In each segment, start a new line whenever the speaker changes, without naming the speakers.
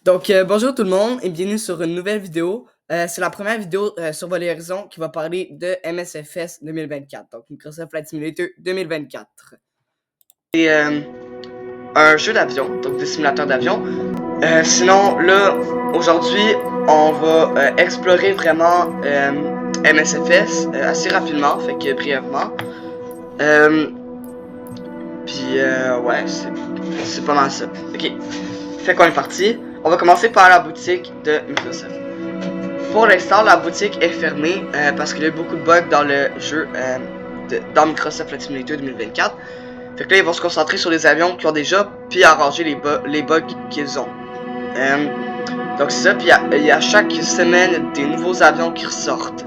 Bonjour tout le monde et bienvenue sur une nouvelle vidéo. C'est la première vidéo sur Volley Horizon qui va parler de MSFS 2024, donc Microsoft Flight Simulator 2024. C'est un jeu d'avion, donc des simulateurs d'avion. Sinon, là, aujourd'hui, on va explorer vraiment MSFS assez rapidement, fait que brièvement. Ouais, c'est pas mal ça. Ok, fait qu'on est parti. On va commencer par la boutique de Microsoft. Pour l'instant, la boutique est fermée parce qu'il y a eu beaucoup de bugs dans le jeu dans Microsoft Flight Simulator 2024. Fait que là, ils vont se concentrer sur les avions qu'ils ont déjà, puis arranger les bugs qu'ils ont. Donc c'est ça, puis il y a chaque semaine des nouveaux avions qui ressortent.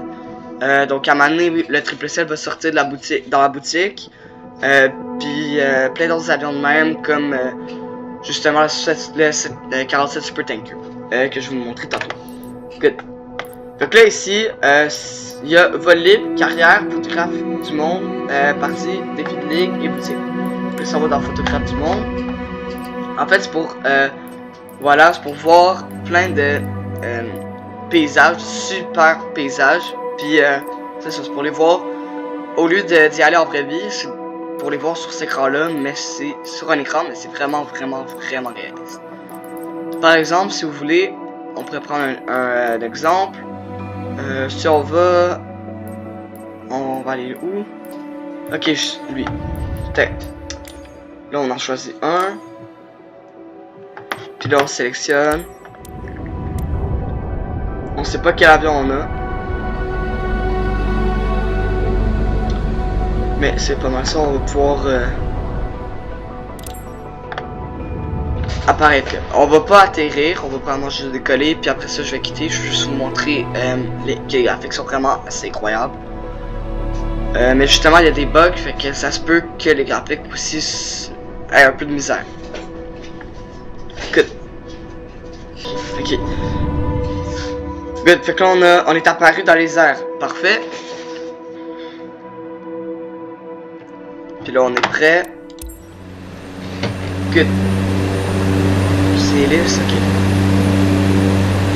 Donc à un moment donné, le Triple Cell va sortir de la boutique, dans la boutique. Puis plein d'autres avions de même, comme justement le 47 Super Tanker, que je vais vous montrer tantôt. Good. Donc là ici, il y a vol libre, carrière, photographe du monde, partie, défi de ligue et boutique. Puis ça va dans photographe du monde. En fait c'est pour voilà, c'est pour voir plein de paysages, super paysages. Puis c'est pour les voir. Au lieu d'y aller en vraie vie, c'est pour les voir sur cet écran là, mais c'est sur un écran, mais c'est vraiment réaliste. Par exemple, si vous voulez, on pourrait prendre un exemple. Si on va aller où? Ok, lui. Peut-être. Là, on en choisit un. Puis là, on sélectionne. On sait pas quel avion on a. Mais c'est pas mal ça, on va pouvoir apparaître là. On va pas atterrir, on va vraiment juste décoller, puis après ça je vais quitter, je vais juste vous montrer que les graphiques sont vraiment assez incroyables. Mais justement il y a des bugs, fait que ça se peut que les graphiques aussi aient un peu de misère. Good. Ok. Good, fait que là on est apparu dans les airs. Parfait. Puis là on est prêt. Good. C'est lisse, ok.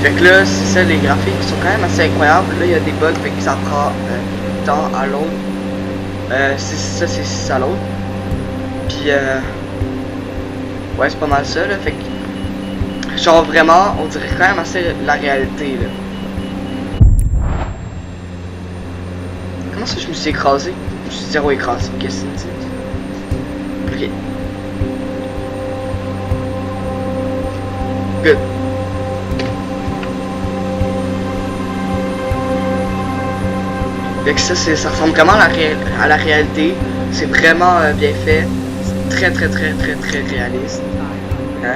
Fait que là, c'est ça, les graphiques sont quand même assez incroyables. Là, il y a des bugs, fait que ça prend du temps à l'autre. C'est 6 à l'autre. Puis, ouais, c'est pas mal ça, là. Fait que, genre vraiment, on dirait quand même assez la réalité, là. Comment ça, je me suis écrasé? Je me suis zéro écrasé, qu'est-ce que c'est? Ok. Good. Fait que ça ressemble vraiment à la réalité. C'est vraiment bien fait. C'est très réaliste.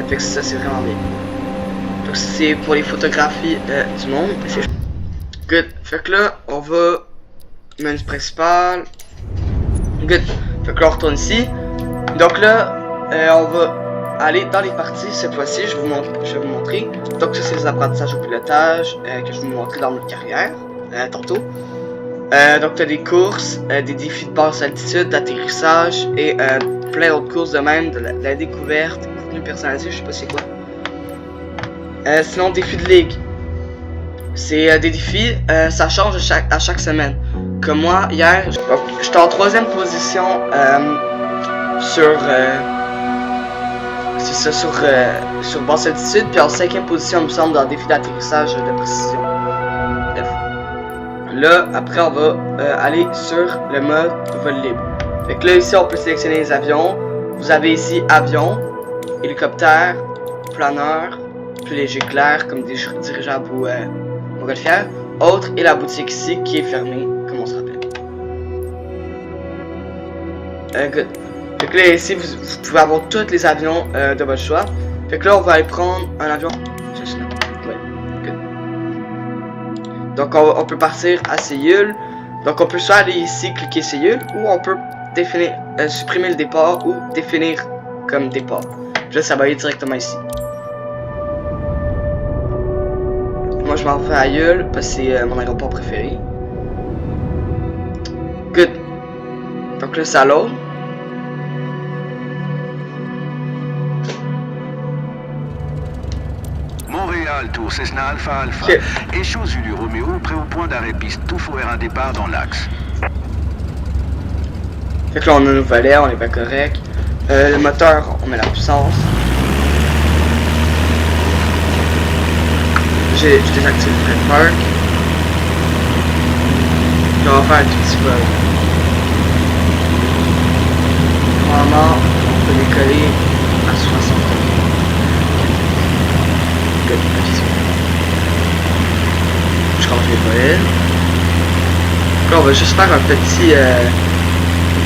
Fait que ça c'est vraiment bien. Donc c'est pour les photographies du monde. Good. Fait que là on va menu principal. Good. Fait que là on retourne ici. Donc là on va aller dans les parties cette fois-ci. Je vais vous montrer. Donc ça c'est les apprentissages au pilotage que je vais vous montrer dans notre carrière tantôt. Donc tu as des courses, des défis de basse altitude, d'atterrissage et plein d'autres courses de même, de la découverte, contenu personnalisé, je sais pas c'est quoi. Sinon défis de ligue. C'est des défis, ça change à chaque semaine. Comme moi, hier, j'étais en 3e position c'est ça, sur basse altitude, puis en 5e position, il me semble, dans le défi d'atterrissage de précision. Bref. Là, après, on va aller sur le mode vol libre. Fait que là, ici, on peut sélectionner les avions. Vous avez ici avion, hélicoptère, planeur, plus léger clair, comme des dirigeables ou montgolfière. Autre, et la boutique ici, qui est fermée, comme on se rappelle. Good. Fait que là, ici, vous pouvez avoir tous les avions de votre choix. Fait que là, on va aller prendre un avion. Juste là. Ouais. Good. Donc, on peut partir à Séoul. Donc, on peut soit aller ici, cliquer Séoul, ou on peut définir, supprimer le départ ou définir comme départ. Puis là, ça va aller directement ici. Moi, je m'en vais à Séoul parce que c'est mon aéroport préféré. Good. Donc là, ça load.
Montréal, tour Cessna Alpha Alpha.
Ok.
Écho Zulu Romeo, prêt au point d'arrêt piste, tout faux R1 départ dans l'axe.
Fait que là, on a nos volets, on est pas correct. Le moteur, on met la puissance. Je désactive le brake park. Puis on va faire un tout petit vol. Normalement, on peut décoller à 60 degrés. Good, ok, je rentre les volets. Donc là, on va juste faire un petit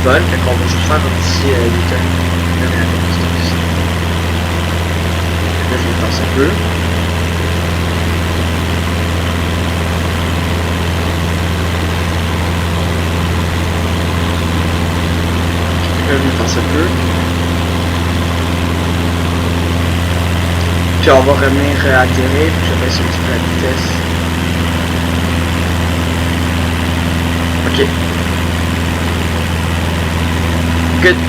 vol, fait qu'on va juste faire un petit U-turn. Là, je me passe un peu. Là, je me passe un peu. Puis on va revenir atterrir, puis je vais baisser un petit peu la vitesse. Ok. Good.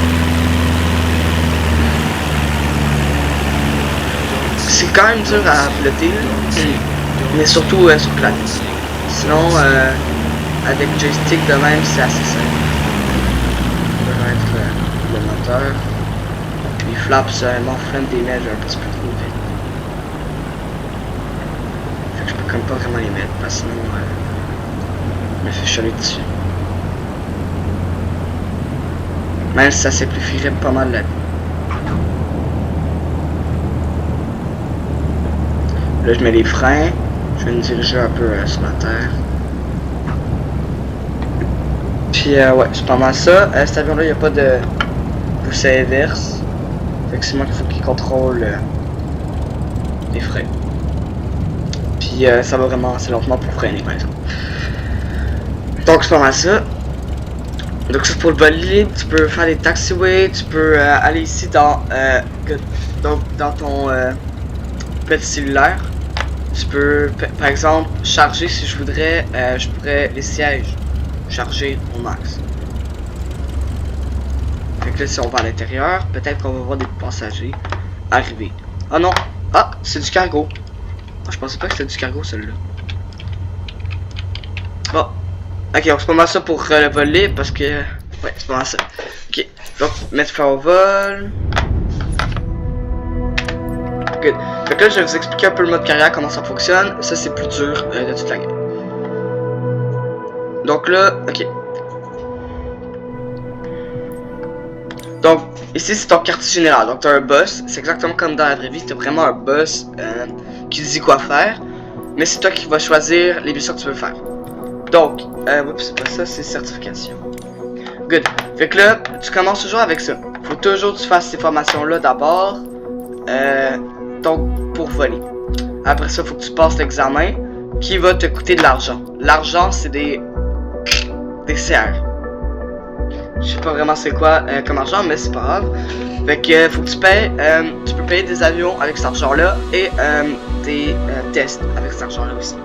C'est quand même dur à piloter, mais surtout sur plate. Sinon, avec joystick de même, c'est assez simple. On va mettre le moteur. Les flaps m'enflamment des neiges un petit peu trop vite. Fait que je peux comme pas vraiment les mettre, parce que sinon, je me fais chialer dessus. Même si ça simplifierait pas mal la vie. Là, je mets les freins. Je vais me diriger un peu sur la terre. Puis, ouais, c'est pas mal ça. Cet avion-là, il n'y a pas de poussée inverse. Fait que c'est moi qu'il faut qu'il contrôle les freins. Puis, ça va vraiment assez lentement pour freiner, par exemple. Donc, c'est pas mal ça. Donc ça, pour le vol libre, tu peux faire des taxiways, tu peux aller ici dans ton petit cellulaire. Tu peux, par exemple, charger si je voudrais, je pourrais les sièges charger au max. Fait que là, si on va à l'intérieur, peut-être qu'on va voir des passagers arriver. Ah non! Ah! C'est du cargo! Ah, je pensais pas que c'était du cargo, celui-là. Bon. Ok, donc c'est pas mal ça pour le vol libre parce que... Ouais, c'est pas mal ça. Ok, donc mettre fin au vol. Good. Fait que là, je vais vous expliquer un peu le mode carrière, comment ça fonctionne. Ça, c'est plus dur de toute la gamme. Donc là, ok. Donc, ici, c'est ton quartier général. Donc, tu as un boss. C'est exactement comme dans la vraie vie. Tu as vraiment un boss qui te dit quoi faire. Mais c'est toi qui vas choisir les missions que tu veux faire. Donc, oups, c'est pas ça, c'est certification. Good. Fait que là, tu commences toujours avec ça. Faut toujours que tu fasses ces formations-là d'abord. Donc, pour voler. Après ça, faut que tu passes l'examen qui va te coûter de l'argent. L'argent, c'est des CR. Je sais pas vraiment c'est quoi comme argent, mais c'est pas grave. Fait que faut que tu payes. Tu peux payer des avions avec cet argent-là et des tests avec cet argent-là aussi.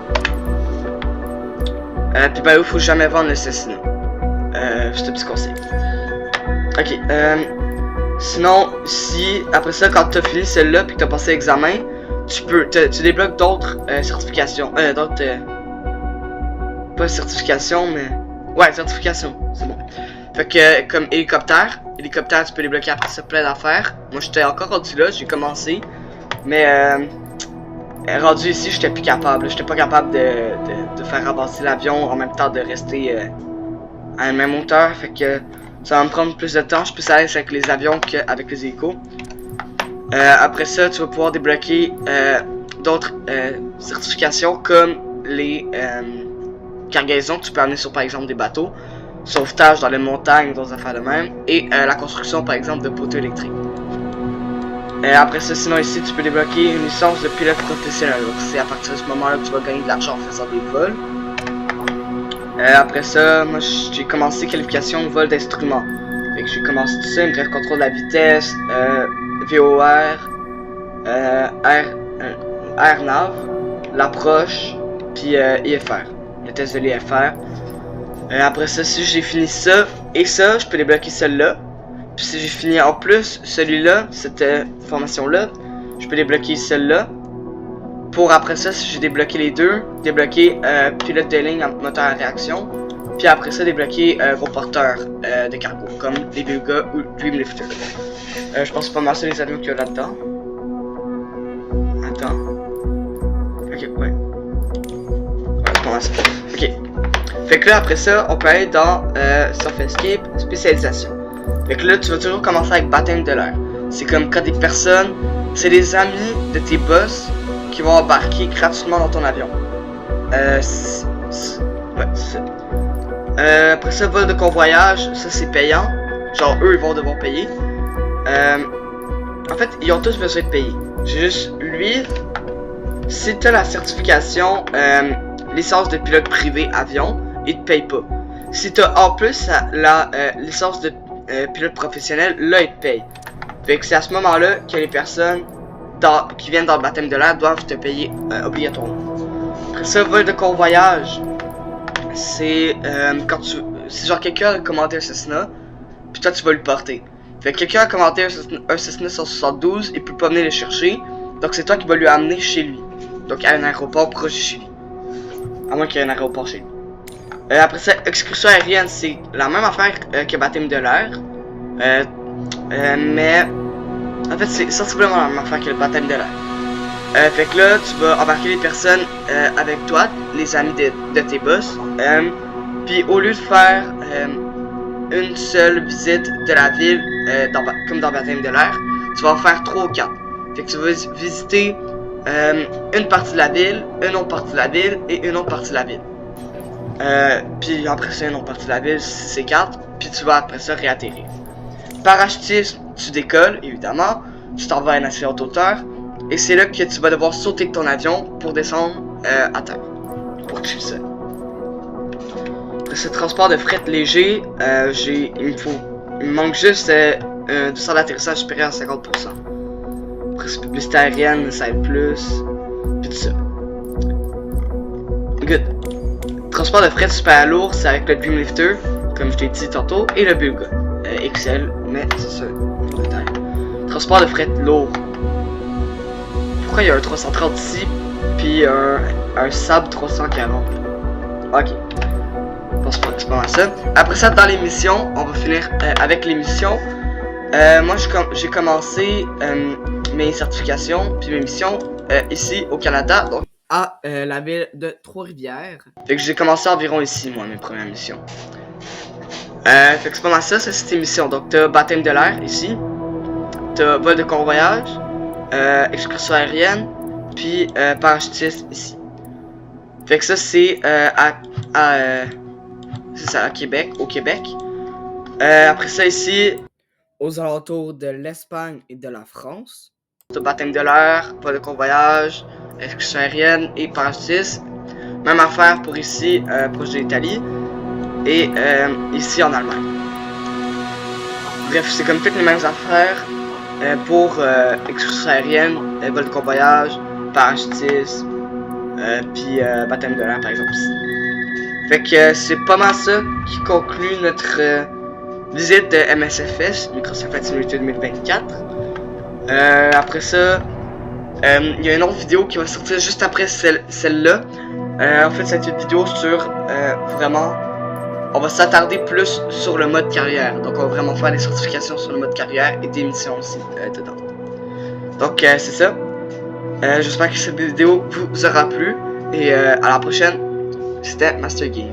Puis ben, il faut jamais vendre le Cessna. C'est un petit conseil. Ok. Sinon, si après ça, quand tu as fini celle-là puis que tu as passé l'examen, tu débloques d'autres certifications. Pas certification, mais ouais, certification. C'est bon. Fait que comme hélicoptère, tu peux débloquer après ça plein d'affaires. Moi, j'étais encore rendu là, j'ai commencé, mais rendu ici, j'étais plus capable. J'étais pas capable de faire avancer l'avion en même temps de rester à la même hauteur. Fait que ça va me prendre plus de temps. Je suis plus à l'aise avec les avions qu'avec les hélicos. Après ça, tu vas pouvoir débloquer d'autres certifications comme les cargaisons que tu peux amener sur par exemple des bateaux, sauvetage dans les montagnes, d'autres affaires de même, et la construction par exemple de poteaux électriques. Après ça, sinon ici, tu peux débloquer une licence de pilote professionnel. Donc c'est à partir de ce moment-là que tu vas gagner de l'argent en faisant des vols. Après ça, moi j'ai commencé qualification vol d'instruments. Fait que j'ai commencé tout ça, il me reste contrôle de la vitesse, VOR, AirNav, l'approche, puis IFR, le test de l'IFR. Après ça, si j'ai fini ça et ça, je peux débloquer celle-là. Puis si j'ai fini en plus celui-là, cette formation-là, je peux débloquer celle-là. Pour après ça, si j'ai débloqué les deux, débloquer pilote de ligne en moteur à réaction. Puis après ça, débloquer gros porteurs de cargo, comme les Beluga ou Dreamlifter. Je pense pas mal ça les avions qu'il y a là-dedans. Attends. Ok, ouais. Ok. Fait que là, après ça, on peut aller dans Surf Escape, spécialisation. Fait que là, tu vas toujours commencer avec baptême de l'air. C'est comme quand des personnes, c'est des amis de tes boss qui vont embarquer gratuitement dans ton avion. Ouais, c'est ça. Après ça, vol de convoyage, ça c'est payant. Genre, eux, ils vont devoir payer. En fait, ils ont tous besoin de payer. J'ai juste, lui, si t'as la certification licence de pilote privé avion, il te paye pas. Si t'as en plus la licence de pilote professionnel, là il te paye. Fait que c'est à ce moment-là que les personnes qui viennent dans le baptême de l'air doivent te payer obligatoirement. Après ça, vol de convoyage, c'est quand tu... C'est genre quelqu'un a commandé un Cessna, puis toi tu vas le porter. Fait que quelqu'un a commandé un Cessna 172, il peut pas venir le chercher, donc c'est toi qui vas lui amener chez lui. Donc à un aéroport proche de chez lui. À moins qu'il y ait un aéroport chez lui. Après ça, excursion aérienne, c'est la même affaire que baptême de l'air. Mais en fait, c'est sensiblement la même affaire que le baptême de l'air. Fait que là, tu vas embarquer les personnes avec toi, les amis de tes boss. Puis au lieu de faire une seule visite de la ville, comme dans baptême de l'air, tu vas en faire 3 ou 4. Fait que tu vas visiter une partie de la ville, une autre partie de la ville et une autre partie de la ville. Puis après ça, une autre partie de la ville, c'est 4. Puis tu vas après ça réatterrir. Parachutisme, tu décolles, évidemment. Tu t'en vas à une assez haute hauteur. Et c'est là que tu vas devoir sauter de ton avion pour descendre à terre. Pour tuer ça. Après ce transport de fret léger, il me manque juste un centre d'atterrissage supérieur à 50%. Après cette publicité aérienne, ça aide plus. Puis tout ça. Good. Transport de fret super lourd, c'est avec le Dreamlifter, comme je t'ai dit tantôt, et le Beluga. XL, mais c'est ça, le détail. Transport de fret lourd. Pourquoi il y a un 330 ici, puis un Saab 340? Ok. Bon, c'est pas mal ça. Après ça, dans les missions, on va finir avec les missions. Moi, j'ai commencé mes certifications, puis mes missions ici au Canada, donc à la ville de Trois-Rivières. Fait que j'ai commencé environ ici, moi, mes premières missions. Fait que c'est pas mal ça, c'est tes missions. Donc, t'as baptême de l'air ici, t'as vol de convoyage, excursion aérienne, puis parachutiste ici. Fait que ça, c'est c'est ça, au Québec. Après ça, ici, aux alentours de l'Espagne et de la France. T'as baptême de l'air, vol de convoyage, excursion aérienne et parachutiste. Même affaire pour ici, proche de l'Italie. Et ici en Allemagne. Bref, c'est comme toutes les mêmes affaires pour excursion aérienne, vol de convoyage, parachutiste, puis baptême de l'air par exemple ici. Fait que c'est pas mal ça qui conclut notre visite de MSFS, Microsoft Flight Simulator 2024. Après ça, il y a une autre vidéo qui va sortir juste après celle-là. En fait, c'est une vidéo sur vraiment... On va s'attarder plus sur le mode carrière. Donc on va vraiment faire des certifications sur le mode carrière et des missions aussi dedans. Donc c'est ça. J'espère que cette vidéo vous aura plu. Et à la prochaine. C'était Master Game.